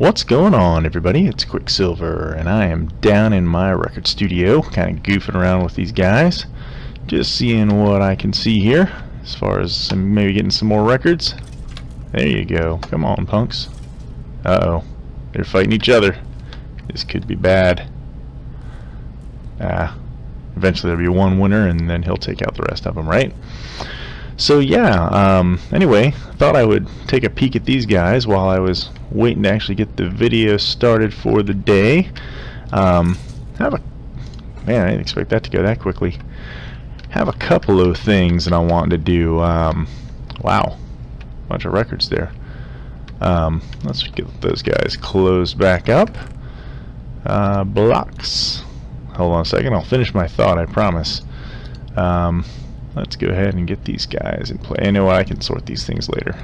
What's going on, everybody? It's Quicksilver, and I am down in my record studio, kind of goofing around with these guys, just seeing what I can see here, as far as maybe getting some more records. There you go. Come on, punks. Uh-oh. They're fighting each other. This could be bad. Eventually there'll be one winner, and then he'll take out the rest of them, right? So yeah, anyway, I thought I would take a peek at these guys while I was waiting to actually get the video started for the day. Man, I didn't expect that to go that quickly. Have a couple of things that I want to do. Wow, bunch of records there. Let's get those guys closed back up. Blocks. Hold on a second, I'll finish my thought, I promise. Let's go ahead and get these guys in play. I know I can sort these things later.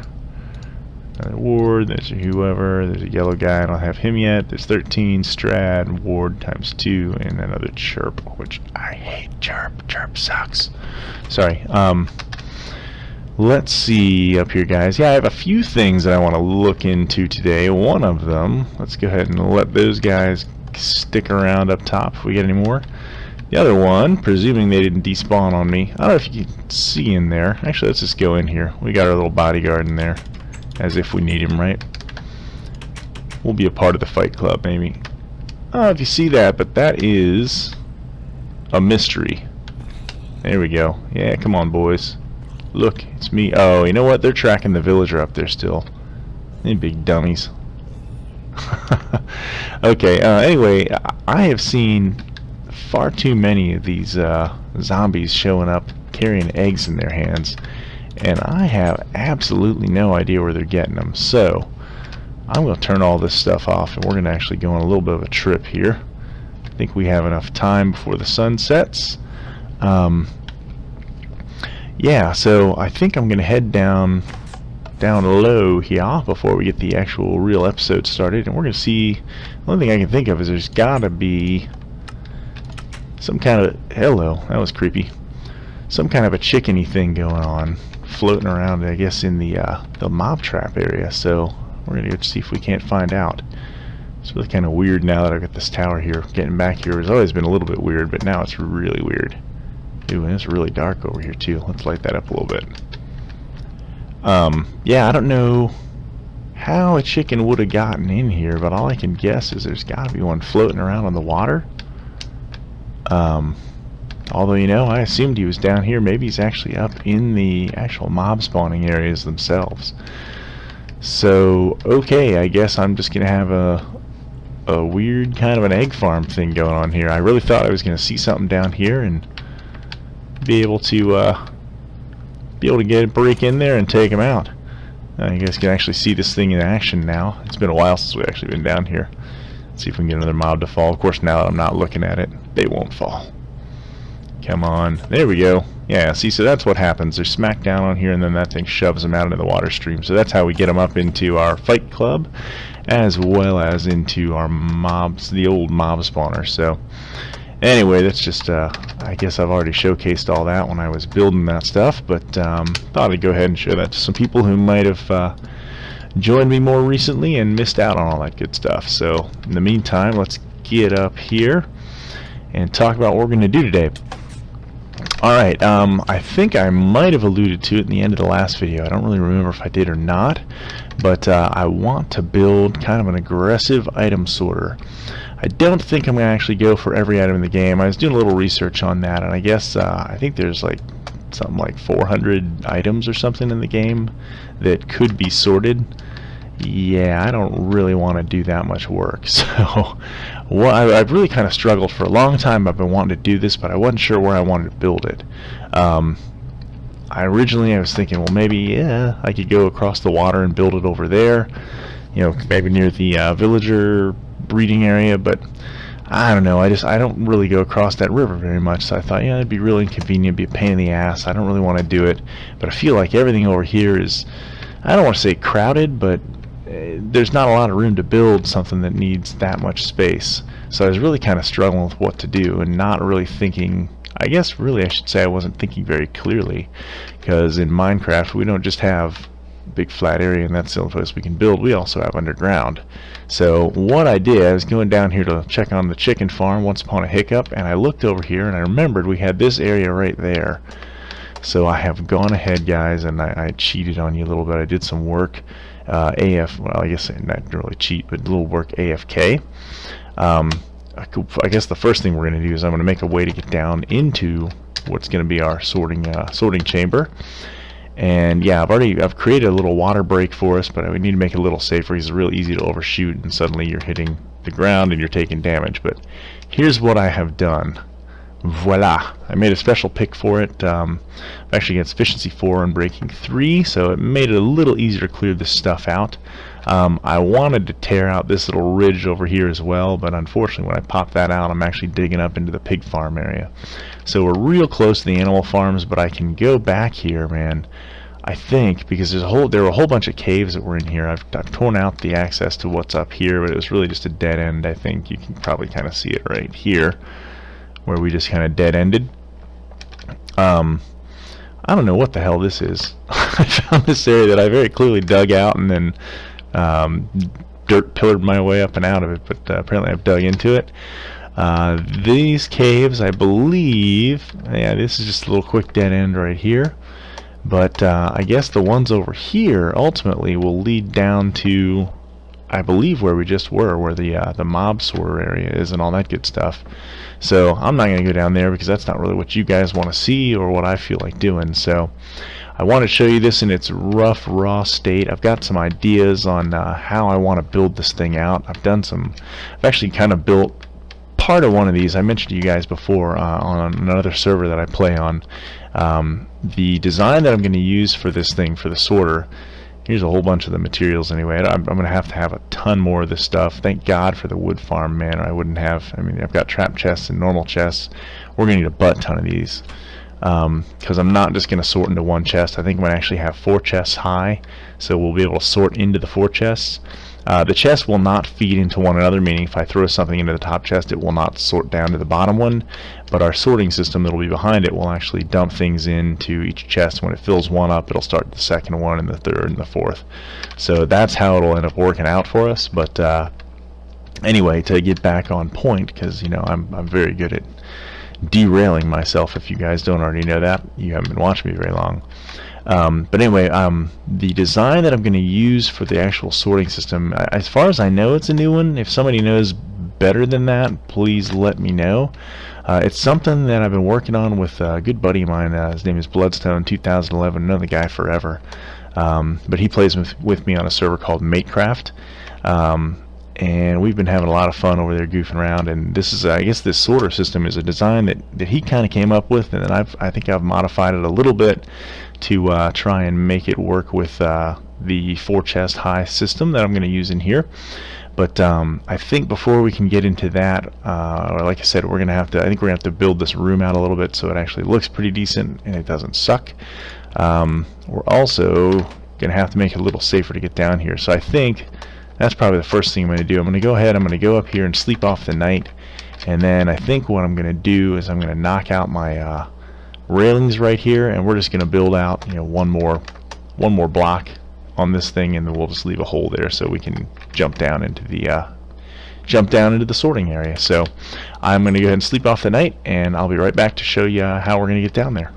Another Ward, there's a whoever, there's a yellow guy, I don't have him yet. There's 13, Strad, Ward times 2, and another Chirp, which I hate Chirp. Chirp sucks. Sorry. Let's see up here, guys. Yeah, I have a few things that I want to look into today. One of them, let's go ahead and let those guys stick around up top if we get any more. The other one, presuming they didn't despawn on me, I don't know if you can see in there. Actually, let's just go in here. We got our little bodyguard in there, as if we need him, right? We'll be a part of the fight club, maybe. I don't know if you see that, but that is a mystery. There we go. Yeah, come on, boys. Look, it's me. Oh, you know what? They're tracking the villager up there still. They big dummies. Okay, anyway, I have seen far too many of these zombies showing up carrying eggs in their hands, and I have absolutely no idea where they're getting them. So I'm going to turn all this stuff off, and we're going to actually go on a little bit of a trip here. I think we have enough time before the sun sets. Yeah, so I think I'm going to head down low here before we get the actual real episode started, and we're going to see. The only thing I can think of is there's got to be some kind of, hello, that was creepy, some kind of a chickeny thing going on floating around, I guess, in the mob trap area. So we're gonna go see if we can't find out. It's really kind of weird now that I've got this tower here. Getting back here has always been a little bit weird, but now it's really weird. Ooh, and it's really dark over here too. Let's light that up a little bit. Yeah, I don't know how a chicken would have gotten in here, but all I can guess is there's got to be one floating around on the water. Although, you know, I assumed he was down here. Maybe he's actually up in the actual mob spawning areas themselves. So, okay, I guess I'm just gonna have a weird kind of an egg farm thing going on here. I really thought I was gonna see something down here and be able to break in there and take him out. You guys can actually see this thing in action now. It's been a while since we've actually been down here. Let's see if we can get another mob to fall. Of course, now that I'm not looking at it, they won't fall. Come on. There we go. Yeah, see, so that's what happens. They're smacked down on here, and then that thing shoves them out into the water stream. So that's how we get them up into our fight club, as well as into our mobs, the old mob spawner. So anyway, that's just, I guess I've already showcased all that when I was building that stuff, but thought I'd go ahead and show that to some people who might have joined me more recently and missed out on all that good stuff. So in the meantime, let's get up here and talk about what we're going to do today. Alright, I think I might have alluded to it in the end of the last video. I don't really remember if I did or not, but I want to build kind of an aggressive item sorter. I don't think I'm going to actually go for every item in the game. I was doing a little research on that, and I guess I think there's like something like 400 items or something in the game that could be sorted. Yeah, I don't really want to do that much work. So I've really kind of struggled for a long time. I've been wanting to do this, but I wasn't sure where I wanted to build it. Originally I was thinking, well, maybe, yeah, I could go across the water and build it over there, you know, maybe near the villager breeding area, but I don't know, I don't really go across that river very much, so I thought, yeah, it'd be really inconvenient, be a pain in the ass. I don't really want to do it, but I feel like everything over here is, I don't want to say crowded, but there's not a lot of room to build something that needs that much space. So I was really kind of struggling with what to do and not really thinking, I guess really I should say I wasn't thinking very clearly, because in Minecraft we don't just have big flat area, and that's the only place we can build. We also have underground. So what I did, I was going down here to check on the chicken farm once upon a hiccup, and I looked over here and I remembered we had this area right there. So I have gone ahead, guys, and I cheated on you a little bit. I did some work well, I guess not really cheat, but a little work AFK. I guess the first thing we're going to do is I'm going to make a way to get down into what's going to be our sorting chamber. And yeah, I've created a little water break for us, but we need to make it a little safer because it's really easy to overshoot and suddenly you're hitting the ground and you're taking damage. But here's what I have done. Voila! I made a special pick for it. Actually gets efficiency 4 and breaking 3, so it made it a little easier to clear this stuff out. I wanted to tear out this little ridge over here as well, but unfortunately when I pop that out, I'm actually digging up into the pig farm area. So we're real close to the animal farms, but I can go back here, man. I think because there were a whole bunch of caves that were in here. I've torn out the access to what's up here, but it was really just a dead end. I think you can probably kind of see it right here, where we just kind of dead-ended. I don't know what the hell this is. I found this area that I very clearly dug out and then dirt pillared my way up and out of it, but apparently I've dug into it. These caves, I believe, yeah, this is just a little quick dead end right here, but I guess the ones over here ultimately will lead down to, I believe, where we just were, where the mob sorter area is and all that good stuff. So I'm not going to go down there because that's not really what you guys want to see or what I feel like doing. So I want to show you this in its rough, raw state. I've got some ideas on how I want to build this thing out. I've actually kind of built part of one of these. I mentioned to you guys before on another server that I play on. The design that I'm going to use for this thing, for the sorter, here's a whole bunch of the materials anyway. I'm going to have a ton more of this stuff. Thank God for the wood farm, man, or I wouldn't have. I mean, I've got trap chests and normal chests. We're going to need a butt ton of these because I'm not just going to sort into one chest. I think I'm going to actually have 4 chests high, so we'll be able to sort into the 4 chests. The chests will not feed into one another, meaning if I throw something into the top chest, it will not sort down to the bottom one, but our sorting system that will be behind it will actually dump things into each chest. When it fills one up, it'll start the second one and the third and the fourth. So that's how it'll end up working out for us. But anyway, to get back on point, because you know I'm very good at derailing myself. If you guys don't already know that, you haven't been watching me very long. But anyway, the design that I'm going to use for the actual sorting system, as far as I know, it's a new one. If somebody knows better than that, please let me know. It's something that I've been working on with a good buddy of mine. His name is Bloodstone 2011. Known the guy forever, but he plays with me on a server called Matecraft. And we've been having a lot of fun over there goofing around, and this is, I guess this sorter system is a design that he kind of came up with, and then I think I've modified it a little bit to try and make it work with the 4 chest high system that I'm going to use in here. But I think before we can get into that, like I said, I think we're going to have to build this room out a little bit so it actually looks pretty decent and it doesn't suck. We're also going to have to make it a little safer to get down here, so I think that's probably the first thing I'm going to do. I'm going to go ahead, I'm going to go up here and sleep off the night, and then I think what I'm going to do is I'm going to knock out my railings right here, and we're just going to build out, you know, one more block on this thing, and then we'll just leave a hole there so we can jump down into the sorting area. So I'm going to go ahead and sleep off the night, and I'll be right back to show you how we're going to get down there.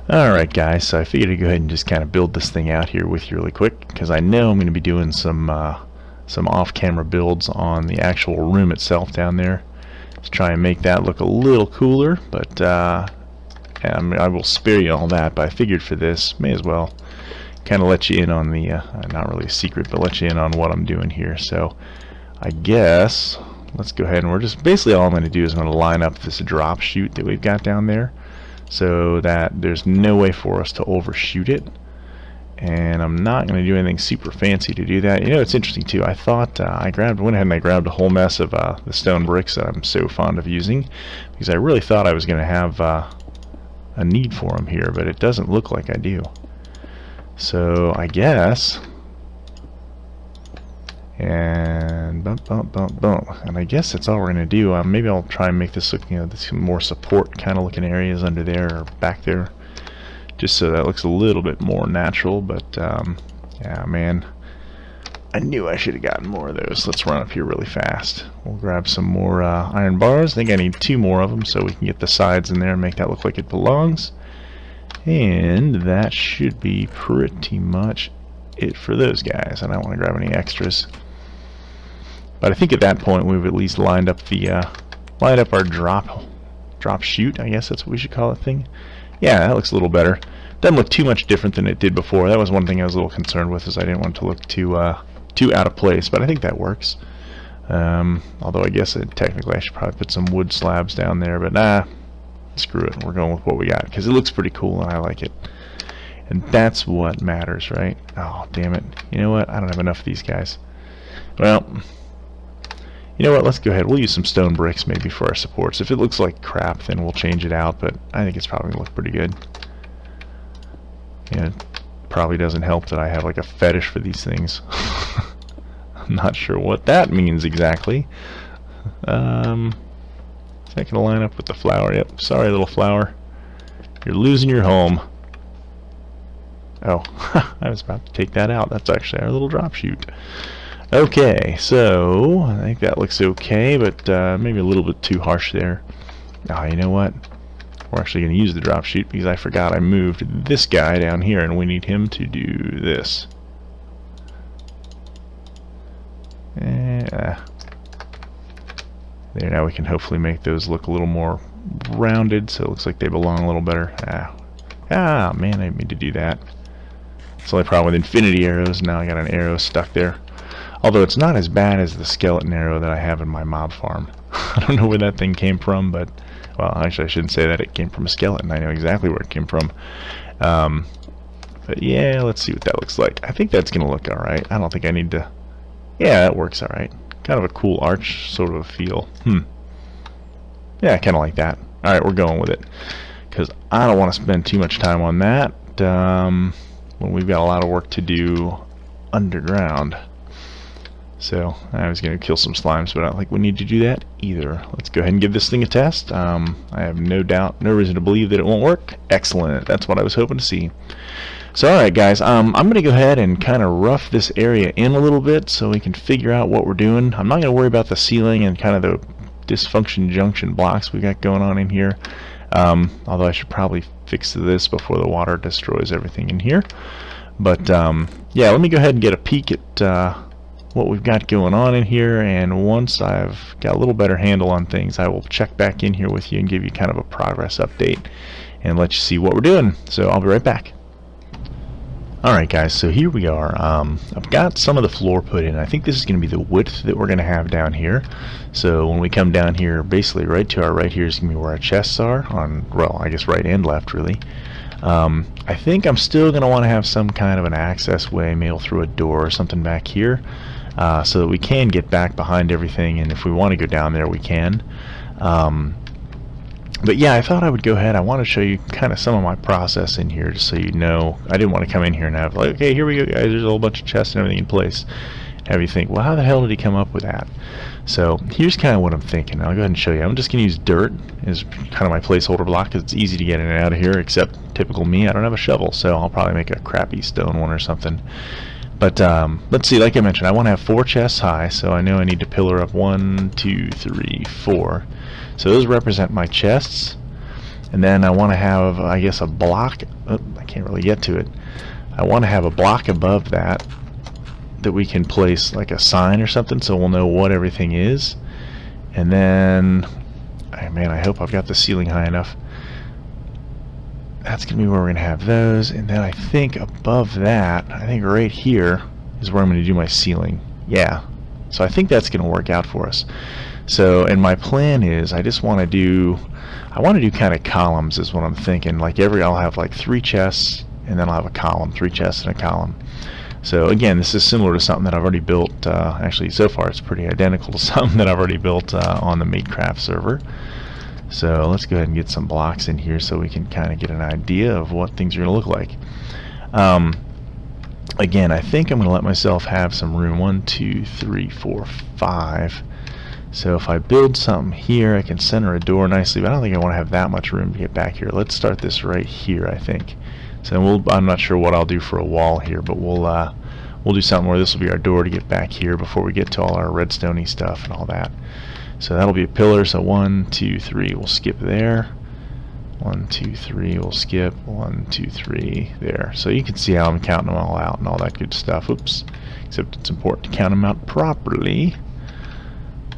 Alright guys, so I figured I'd go ahead and just kind of build this thing out here with you really quick, because I know I'm going to be doing some off-camera builds on the actual room itself down there to try and make that look a little cooler, but I will spare you all that, but I figured for this, may as well kind of let you in on the, not really a secret, but let you in on what I'm doing here. So I guess, let's go ahead and we're just, basically all I'm going to do is I'm going to line up this drop chute that we've got down there, so that there's no way for us to overshoot it. And I'm not going to do anything super fancy to do that. You know, it's interesting too. I thought went ahead and I grabbed a whole mess of the stone bricks that I'm so fond of using, because I really thought I was going to have a need for them here, but it doesn't look like I do. So I guess, and and I guess that's all we're gonna do. Maybe I'll try and make this look, you know, some more support kind of looking areas under there or back there, just so that looks a little bit more natural. But yeah, man, I knew I should have gotten more of those. Let's run up here really fast. We'll grab some more iron bars. I think I need 2 more of them so we can get the sides in there and make that look like it belongs. And that should be pretty much it for those guys. I don't want to grab any extras. But I think at that point we've at least lined up our drop chute. I guess that's what we should call it thing. Yeah, that looks a little better. Doesn't look too much different than it did before. That was one thing I was a little concerned with, is I didn't want it to look too out of place. But I think that works. Although I guess technically I should probably put some wood slabs down there. But nah, screw it. We're going with what we got because it looks pretty cool and I like it. And that's what matters, right? Oh, damn it. You know what? I don't have enough of these guys. Well, you know what? Let's go ahead. We'll use some stone bricks maybe for our supports. If it looks like crap, then we'll change it out, but I think it's probably going to look pretty good. And it probably doesn't help that I have like a fetish for these things. I'm not sure what that means exactly. Is that going to line up with the flower? Yep. Sorry, little flower. You're losing your home. Oh, I was about to take that out. That's actually our little drop chute. Okay, so I think that looks okay, but maybe a little bit too harsh there. Oh, you know what? We're actually going to use the drop chute because I forgot I moved this guy down here, and we need him to do this. There, now we can hopefully make those look a little more rounded, so it looks like they belong a little better. Man, I didn't mean to do that. It's the only problem with infinity arrows. Now I got an arrow stuck there. Although it's not as bad as the skeleton arrow that I have in my mob farm. I don't know where that thing came from, but, well, actually I shouldn't say that. It came from a skeleton. I know exactly where it came from. But yeah, let's see what that looks like. I think that's going to look alright. I don't think I need to... Yeah, that works alright. Kind of a cool arch sort of a feel. Yeah, kind of like that. Alright, we're going with it. Because I don't want to spend too much time on that when we've got a lot of work to do underground. So I was going to kill some slimes, but I don't think we need to do that either. Let's go ahead and give this thing a test. I have no doubt, no reason to believe that it won't work. Excellent. That's what I was hoping to see. So alright guys, I'm going to go ahead and kind of rough this area in a little bit so we can figure out what we're doing. I'm not going to worry about the ceiling and kind of the dysfunction junction blocks we got going on in here. Although I should probably fix this before the water destroys everything in here. But yeah, let me go ahead and get a peek at what we've got going on in here, and once I've got a little better handle on things, I will check back in here with you and give you kind of a progress update and let you see what we're doing. So I'll be right back. Alright guys, so here we are. I've got some of the floor put in. I think this is going to be the width that we're going to have down here. So when we come down here, basically right to our right here is going to be where our chests are, on, well, I guess right and left really. I think I'm still going to want to have some kind of an access way, maybe through a door or something back here, so that we can get back behind everything, and if we want to go down there we can. But yeah, I thought I would go ahead. I want to show you kind of some of my process in here, just so you know. I didn't want to come in here and have like, okay, here we go guys, there's a whole bunch of chests and everything in place. Have you think, well, how the hell did he come up with that? So here's kind of what I'm thinking. I'll go ahead and show you. I'm just going to use dirt as kind of my placeholder block because it's easy to get in and out of here, except typical me, I don't have a shovel, so I'll probably make a crappy stone one or something. But let's see, like I mentioned, I want to have 4 chests high, so I know I need to pillar up 1, 2, 3, 4. So those represent my chests. And then I want to have, I guess, a block. Oh, I can't really get to it. I want to have a block above that we can place like a sign or something, so we'll know what everything is. And then, man, I hope I've got the ceiling high enough. That's going to be where we're going to have those. And then I think above that, I think right here is where I'm going to do my ceiling. Yeah. So I think that's going to work out for us. So, and my plan is I just want to do, I want to do kind of columns is what I'm thinking. Like I'll have like 3 chests, and then I'll have a column, 3 chests and a column. So again, this is similar to something that I've already built. Actually, so far it's pretty identical to something that I've already built on the Matecraft server. So let's go ahead and get some blocks in here so we can kind of get an idea of what things are going to look like. Again, I think I'm going to let myself have some room. 1, 2, 3, 4, 5. So if I build something here, I can center a door nicely, but I don't think I want to have that much room to get back here. Let's start this right here, I think. So I'm not sure what I'll do for a wall here, but we'll do something where this will be our door to get back here before we get to all our redstone-y stuff and all that. So that'll be a pillar. So 1, 2, 3, we'll skip there. 1, 2, 3, we'll skip. 1, 2, 3, there. So you can see how I'm counting them all out and all that good stuff. Oops. Except it's important to count them out properly.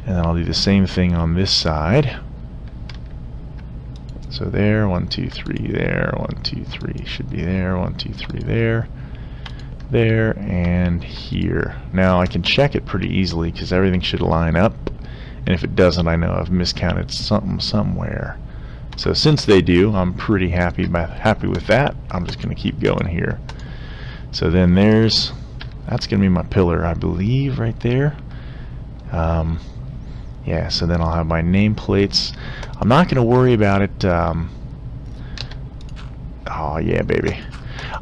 And then I'll do the same thing on this side. So there, 1, 2, 3, there, 1, 2, 3 should be there, 1, 2, 3 there, there, and here. Now I can check it pretty easily because everything should line up, and if it doesn't, I know I've miscounted something somewhere. So since they do, I'm pretty happy with that. I'm just going to keep going here. So then that's going to be my pillar, I believe, right there. Yeah, so then I'll have my nameplates. I'm not going to worry about it. Oh yeah, baby.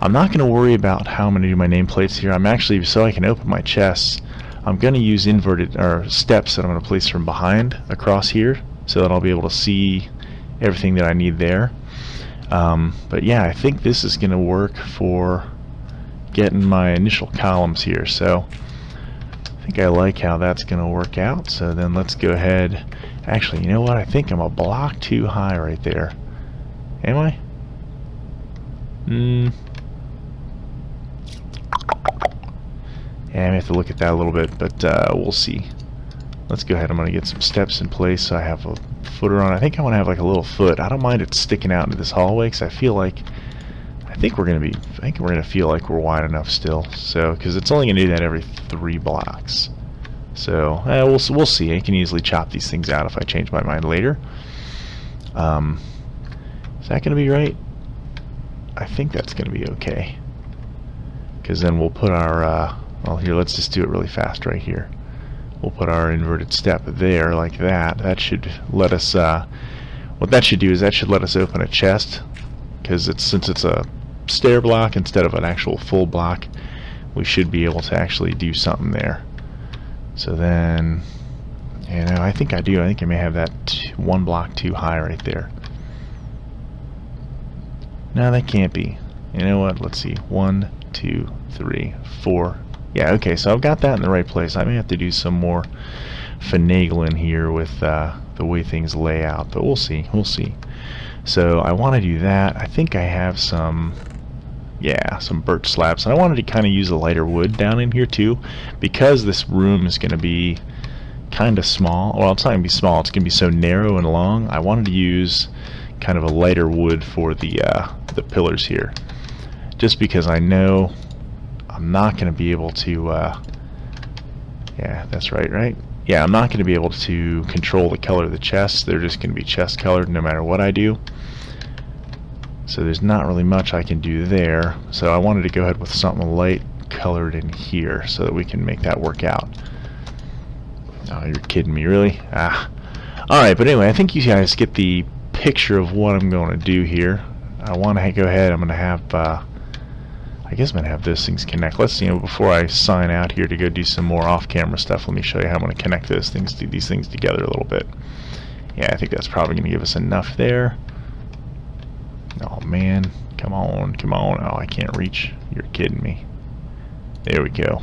I'm not going to worry about how I'm going to do my nameplates here. I'm actually, so I can open my chests, I'm going to use inverted or steps that I'm going to place from behind across here, so that I'll be able to see everything that I need there. But yeah, I think this is going to work for getting my initial columns here. So I think I like how that's going to work out. So then let's go ahead. Actually, you know what? I think I'm a block too high right there. Am I? Yeah, I have to look at that a little bit, but we'll see. Let's go ahead. I'm going to get some steps in place so I have a footer on. I think I want to have like a little foot. I don't mind it sticking out into this hallway because I think we're going to feel like we're wide enough still. So, because it's only going to do that every 3 blocks. So, we'll see. I can easily chop these things out if I change my mind later. Is that going to be right? I think that's going to be okay. Because then we'll put our, well, here, let's just do it really fast right here. We'll put our inverted step there like that. That should let us, what that should do is that should let us open a chest. Because since it's a stair block instead of an actual full block, we should be able to actually do something there. So then, you know, I think I do. I think I may have that 1 block too high right there. No, that can't be. You know what? Let's see. 1, 2, 3, 4. Yeah, okay, so I've got that in the right place. I may have to do some more finagling here with the way things lay out, but we'll see. We'll see. So I want to do that. I think I have some birch slabs. And I wanted to kind of use a lighter wood down in here too, because this room is going to be kind of small. Well, it's not going to be small. It's going to be so narrow and long. I wanted to use kind of a lighter wood for the pillars here, just because I know I'm not going to be able to. Yeah, that's right. Yeah, I'm not going to be able to control the color of the chests. They're just going to be chest colored no matter what I do. So there's not really much I can do there. So I wanted to go ahead with something light colored in here so that we can make that work out. Oh, you're kidding me, really? Alright, but anyway, I think you guys get the picture of what I'm going to do here. I want to go ahead, I'm going to have, I guess I'm going to have those things connect. Let's see, before I sign out here to go do some more off-camera stuff, let me show you how I'm going to connect these things together a little bit. Yeah, I think that's probably going to give us enough there. Oh man, come on. Oh, I can't reach. You're kidding me. There we go.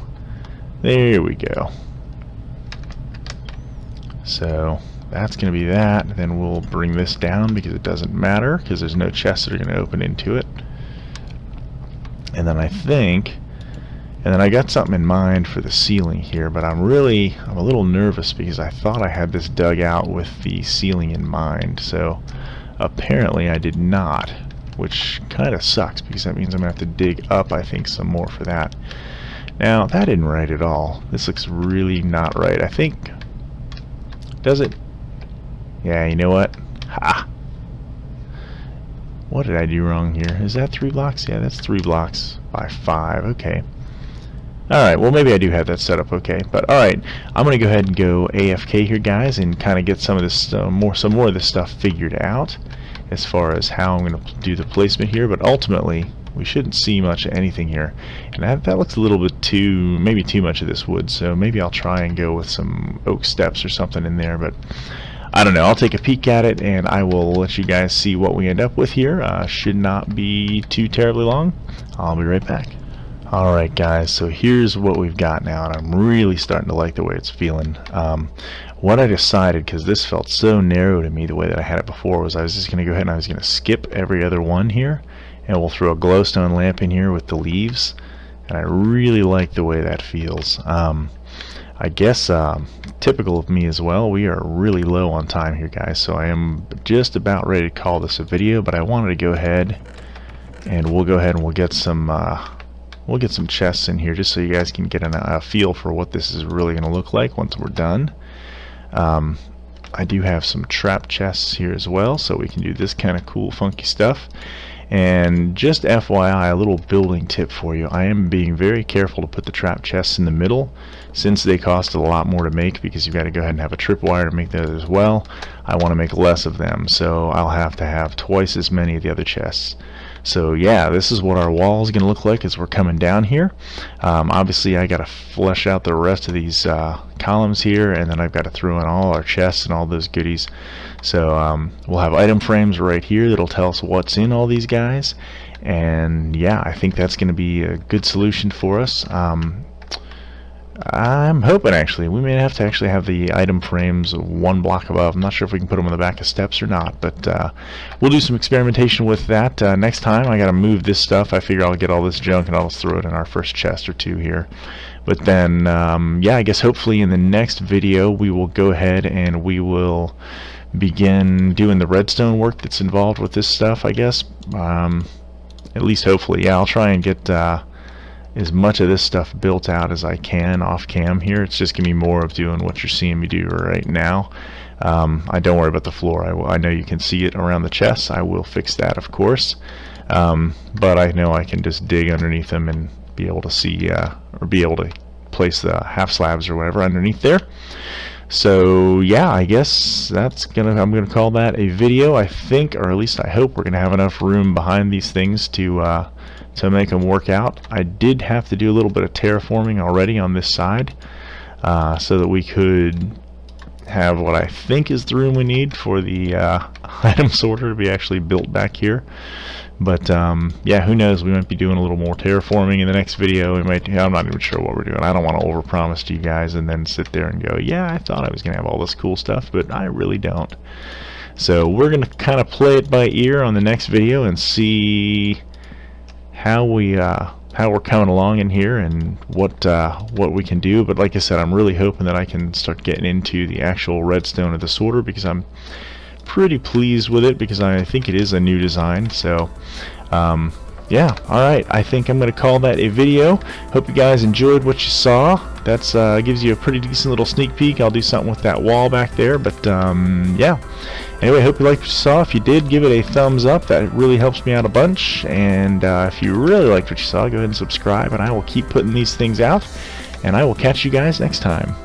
So that's going to be that. Then we'll bring this down because it doesn't matter, because there's no chests that are going to open into it. And then I got something in mind for the ceiling here, but I'm a little nervous because I thought I had this dug out with the ceiling in mind. So apparently I did not, which kind of sucks because that means I'm going to have to dig up, I think, some more for that. Now, that isn't right at all. This looks really not right. I think... Does it? Yeah, you know what? Ha! What did I do wrong here? Is that 3 blocks? Yeah, that's 3 blocks by 5. Okay. Alright, well maybe I do have that set up okay. But alright, I'm going to go ahead and go AFK here, guys, and kind of get some of this some more of this stuff figured out as far as how I'm going to do the placement here. But ultimately, we shouldn't see much of anything here. And that looks a little bit too, maybe too much of this wood, so maybe I'll try and go with some oak steps or something in there, but I don't know. I'll take a peek at it and I will let you guys see what we end up with here. Should not be too terribly long. I'll be right back. Alright guys, so here's what we've got now, and I'm really starting to like the way it's feeling. What I decided, because this felt so narrow to me the way that I had it before, was I was just going to go ahead and I was going to skip every other one here, and we'll throw a glowstone lamp in here with the leaves, and I really like the way that feels. I guess typical of me as well, we are really low on time here guys, so I am just about ready to call this a video, but I wanted to go ahead and we'll get some chests in here just so you guys can get a feel for what this is really going to look like once we're done. I do have some trap chests here as well, so we can do this kind of cool funky stuff. And just FYI, a little building tip for you, I am being very careful to put the trap chests in the middle since they cost a lot more to make, because you've got to go ahead and have a tripwire to make those as well. I want to make less of them, so I'll have to have twice as many of the other chests. So yeah, this is what our wall is going to look like as we're coming down here. Obviously I got to flesh out the rest of these columns here, and then I've got to throw in all our chests and all those goodies. So we'll have item frames right here that'll tell us what's in all these guys, and yeah, I think that's going to be a good solution for us. I'm hoping actually we may have to actually have the item frames one block above. I'm not sure if we can put them on the back of steps or not, but we'll do some experimentation with that next time. I gotta move this stuff. I figure I'll get all this junk and I'll just throw it in our first chest or two here. But then yeah, I guess hopefully in the next video we will go ahead and we will begin doing the redstone work that's involved with this stuff, I guess. At least hopefully. Yeah, I'll try and get as much of this stuff built out as I can off cam here. It's just gonna be more of doing what you're seeing me do right now. I don't worry about the floor. I know you can see it around the chests. I will fix that, of course, but I know I can just dig underneath them and be able to see or be able to place the half slabs or whatever underneath there. So yeah, I guess I'm gonna call that a video. I think, or at least I hope, we're gonna have enough room behind these things to make them work out. I did have to do a little bit of terraforming already on this side, so that we could have what I think is the room we need for the item sorter to be actually built back here. But yeah, who knows, we might be doing a little more terraforming in the next video. We might, I'm not even sure what we're doing. I don't want to overpromise to you guys and then sit there and go, yeah, I thought I was gonna have all this cool stuff, but I really don't. So we're gonna kind of play it by ear on the next video and see how we're coming along in here and what we can do. But like I said, I'm really hoping that I can start getting into the actual redstone of the sorter, because I'm pretty pleased with it, because I think it is a new design. So yeah, alright, I think I'm going to call that a video. Hope you guys enjoyed what you saw. That's gives you a pretty decent little sneak peek. I'll do something with that wall back there, but yeah. Anyway, hope you liked what you saw. If you did, give it a thumbs up. That really helps me out a bunch. And if you really liked what you saw, go ahead and subscribe, and I will keep putting these things out, and I will catch you guys next time.